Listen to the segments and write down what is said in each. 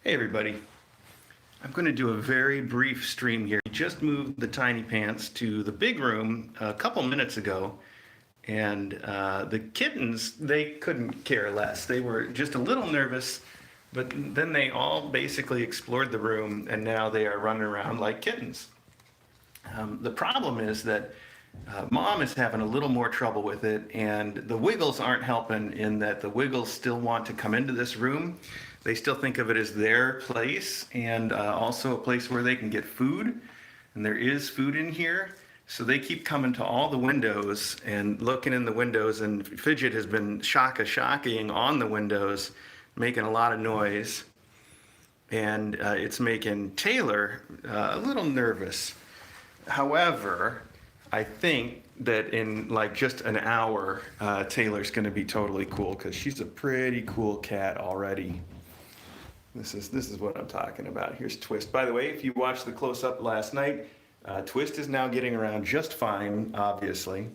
Hey everybody, I'm going to do a very brief stream here. We just moved the Tinypants to the big room a couple minutes ago, and the kittens, they couldn't care less. They were just a little nervous, but then they all basically explored the room, and now they are running around like kittens. The problem is that Mom is having a little more trouble with it, and the Wiggles aren't helping in that the Wiggles still want to come into this room. They still think of it as their place and also a place where they can get food, and there is food in here. So they keep coming to all the windows and looking in the windows, and Fidget has been shocking on the windows, making a lot of noise, and it's making Taylor a little nervous. However, I think that in like just an hour, Taylor's going to be totally cool because she's a pretty cool cat already. This is what I'm talking about. Here's Twist. By the way, if you watched the close-up last night, Twist is now getting around just fine, obviously.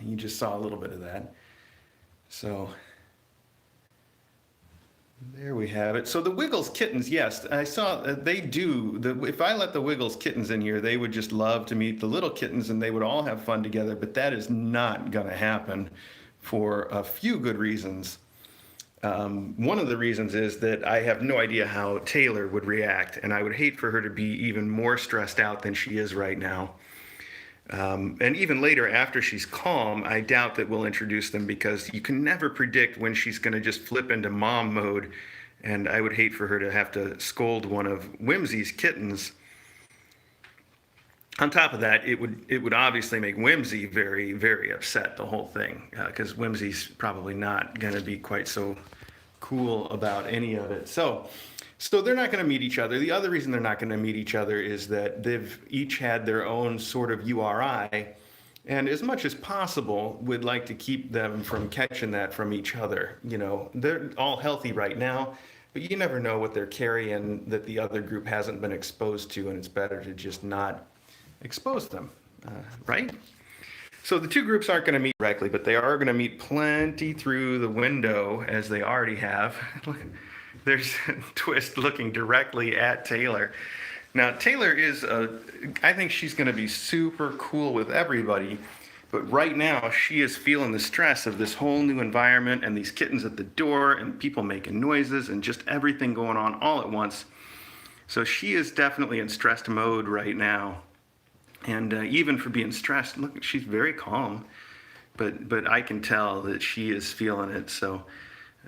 You just saw a little bit of that. So there we have it. So the Wiggles kittens, yes, I saw they do. If I let the Wiggles kittens in here, they would just love to meet the little kittens and they would all have fun together, but that is not going to happen for a few good reasons. One of the reasons is that I have no idea how Taylor would react, and I would hate for her to be even more stressed out than she is right now. And even later, after she's calm, I doubt that we'll introduce them because you can never predict when she's going to just flip into mom mode. And I would hate for her to have to scold one of Whimsy's kittens. On top of that, it would obviously make Whimsy very, very upset, the whole thing, because Whimsy's probably not going to be quite so cool about any of it. So they're not going to meet each other. The other reason they're not going to meet each other is that they've each had their own sort of URI, and as much as possible, would like to keep them from catching that from each other. You know, they're all healthy right now, but you never know what they're carrying that the other group hasn't been exposed to, and it's better to just not expose them, right? So the two groups aren't going to meet directly, but they are going to meet plenty through the window, as they already have. There's Twist looking directly at Taylor. Now, Taylor I think she's going to be super cool with everybody, but right now she is feeling the stress of this whole new environment and these kittens at the door and people making noises and just everything going on all at once. So she is definitely in stressed mode right now. And even for being stressed, look, she's very calm, but I can tell that she is feeling it. So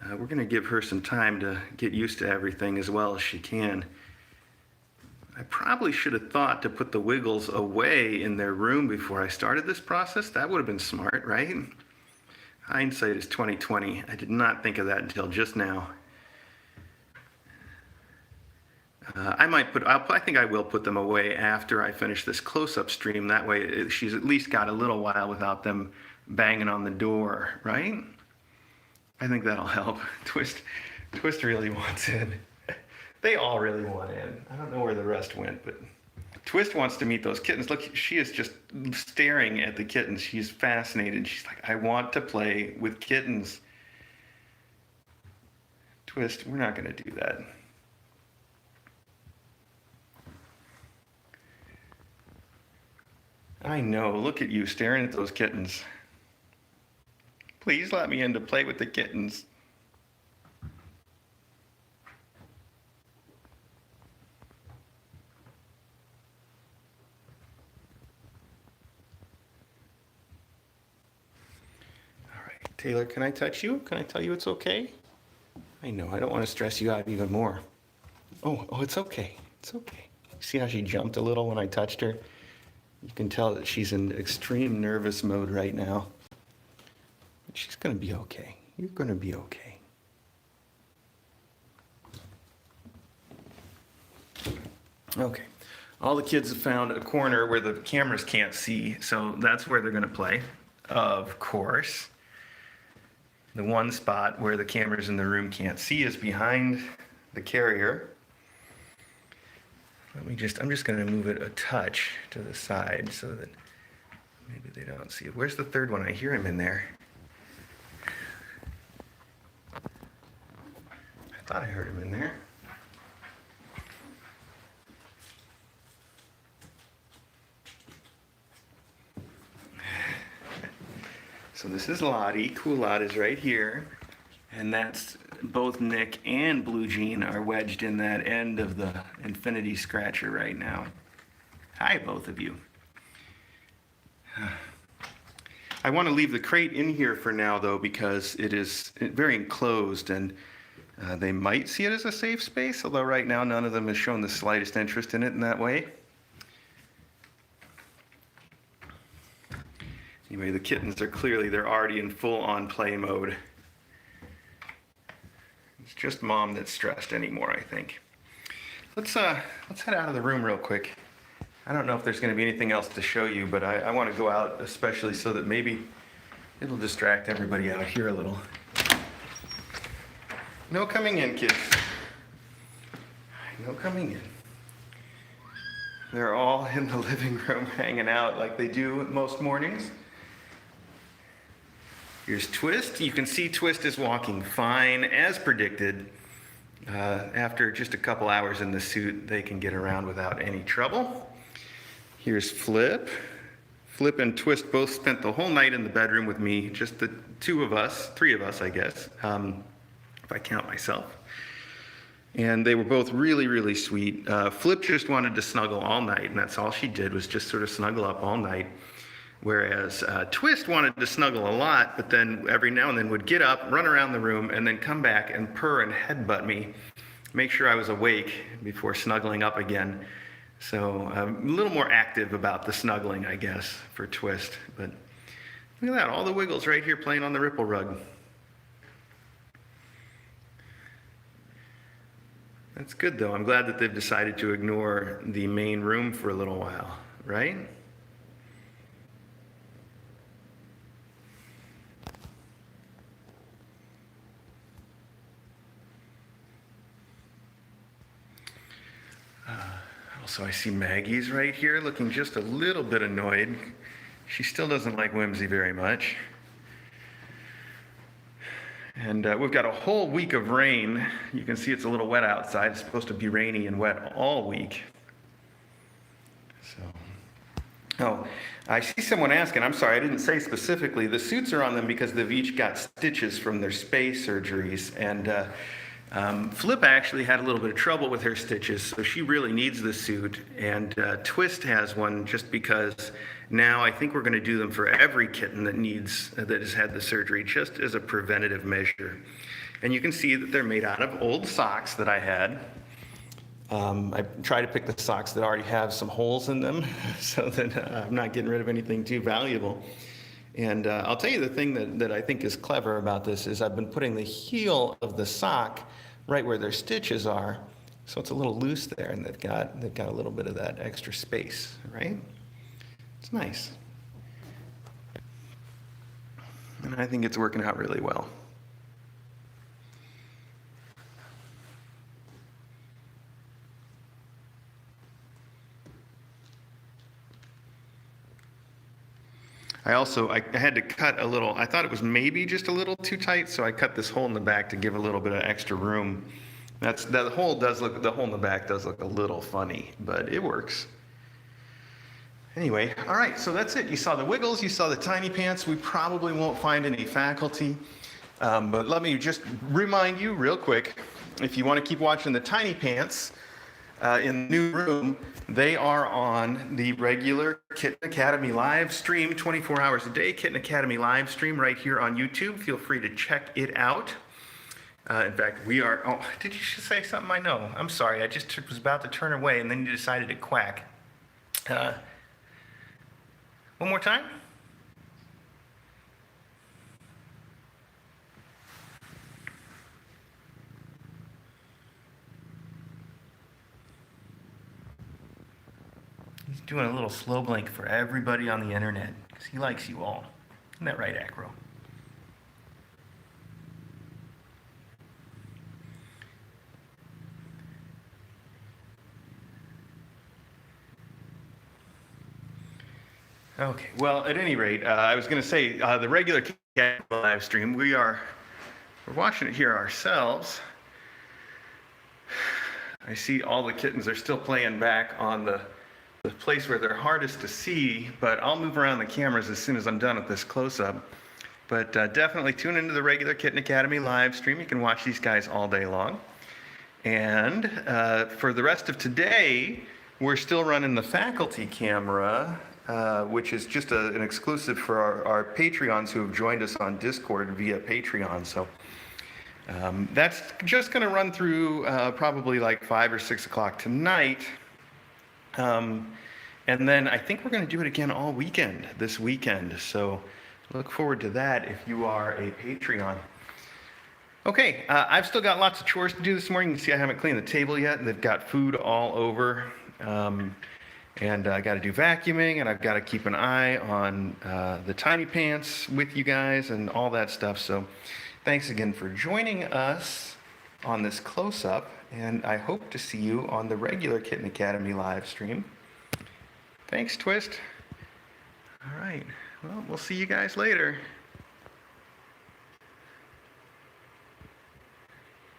we're going to give her some time to get used to everything as well as she can. I probably should have thought to put the Wiggles away in their room before I started this process. That would have been smart, right? Hindsight is 20/20. I did not think of that until just now. I think I will put them away after I finish this close-up stream. That way she's at least got a little while without them banging on the door, right? I think that'll help. Twist really wants in. They all really want in. I don't know where the rest went, but Twist wants to meet those kittens. Look, she is just staring at the kittens. She's fascinated. She's like, I want to play with kittens. Twist, we're not going to do that. I know, look at you staring at those kittens. Please let me in to play with the kittens. All right, Taylor, can I touch you? Can I tell you it's okay? I know, I don't want to stress you out even more. Oh, it's okay. It's okay. See how she jumped a little when I touched her? You can tell that she's in extreme nervous mode right now. She's going to be okay. You're going to be okay. Okay. All the kids have found a corner where the cameras can't see, so that's where they're going to play. Of course. The one spot where the cameras in the room can't see is behind the carrier. I'm just going to move it a touch to the side so that maybe they don't see it. Where's the third one? I hear him in there. I thought I heard him in there. So this is Lottie. Cool-Lot is right here. And that's both Nick and Blue Jean are wedged in that end of the infinity scratcher right now. Hi, both of you. I want to leave the crate in here for now, though, because it is very enclosed, and they might see it as a safe space, although right now none of them has shown the slightest interest in it in that way. Anyway, the kittens are they're already in full-on play mode. It's just Mom that's stressed anymore, I think. Let's head out of the room real quick. I don't know if there's going to be anything else to show you, but I want to go out especially so that maybe it'll distract everybody out here a little. No coming in, kids. No coming in. They're all in the living room hanging out like they do most mornings. Here's Twist. You can see Twist is walking fine, as predicted. After just a couple hours in the suit, they can get around without any trouble. Here's Flip. Flip and Twist both spent the whole night in the bedroom with me, just the three of us, I guess, if I count myself. And they were both really, really sweet. Flip just wanted to snuggle all night, and that's all she did was just sort of snuggle up all night. Whereas Twist wanted to snuggle a lot, but then every now and then would get up, run around the room, and then come back and purr and headbutt me, make sure I was awake before snuggling up again. So a little more active about the snuggling, I guess, for Twist. But look at that, all the Wiggles right here playing on the Ripple rug. That's good, though. I'm glad that they've decided to ignore the main room for a little while, right? Also, I see Maggie's right here looking just a little bit annoyed. She still doesn't like Whimsy very much. And we've got a whole week of rain. You can see it's a little wet outside. It's supposed to be rainy and wet all week. Oh, I see someone asking, I'm sorry, I didn't say specifically, the suits are on them because they've each got stitches from their spay surgeries, and Flip actually had a little bit of trouble with her stitches, so she really needs the suit, and Twist has one just because now I think we're going to do them for every kitten that has had the surgery, just as a preventative measure. And you can see that they're made out of old socks that I had. I try to pick the socks that already have some holes in them so that I'm not getting rid of anything too valuable. And I'll tell you the thing that I think is clever about this is I've been putting the heel of the sock right where their stitches are, so it's a little loose there, and they've got a little bit of that extra space, right? It's nice. And I think it's working out really well. I had to cut a little, I thought it was maybe just a little too tight, so I cut this hole in the back to give a little bit of extra room. The hole in the back does look a little funny, but it works. Anyway, all right, so that's it. You saw the Wiggles, you saw the Tinypants. We probably won't find any faculty, but let me just remind you real quick, if you want to keep watching the Tinypants, in the new room, they are on the regular Kitten Academy live stream, 24 hours a day, Kitten Academy live stream right here on YouTube. Feel free to check it out. In fact, we are, oh, did you just say something? I know. I'm sorry. I just was about to turn away and then you decided to quack. One more time? He's doing a little slow blink for everybody on the internet because he likes you all. Isn't that right, Acro? Okay, well, at any rate, I was going to say the regular live stream, we're watching it here ourselves. I see all the kittens are still playing back on the place where they're hardest to see, but I'll move around the cameras as soon as I'm done with this close-up. But definitely tune into the regular Kitten Academy live stream. You can watch these guys all day long. And for the rest of today, we're still running the faculty camera, which is just an exclusive for our Patreons who have joined us on Discord via Patreon. So that's just going to run through probably like 5 or 6 o'clock tonight. And then I think we're going to do it again all weekend, this weekend. So look forward to that if you are a Patreon. Okay, I've still got lots of chores to do this morning. You can see I haven't cleaned the table yet, and they've got food all over. And I got to do vacuuming, and I've got to keep an eye on the Tinypants with you guys and all that stuff. So thanks again for joining us on this close-up, and I hope to see you on the regular Kitten Academy live stream. Thanks, Twist. All right. Well, we'll see you guys later.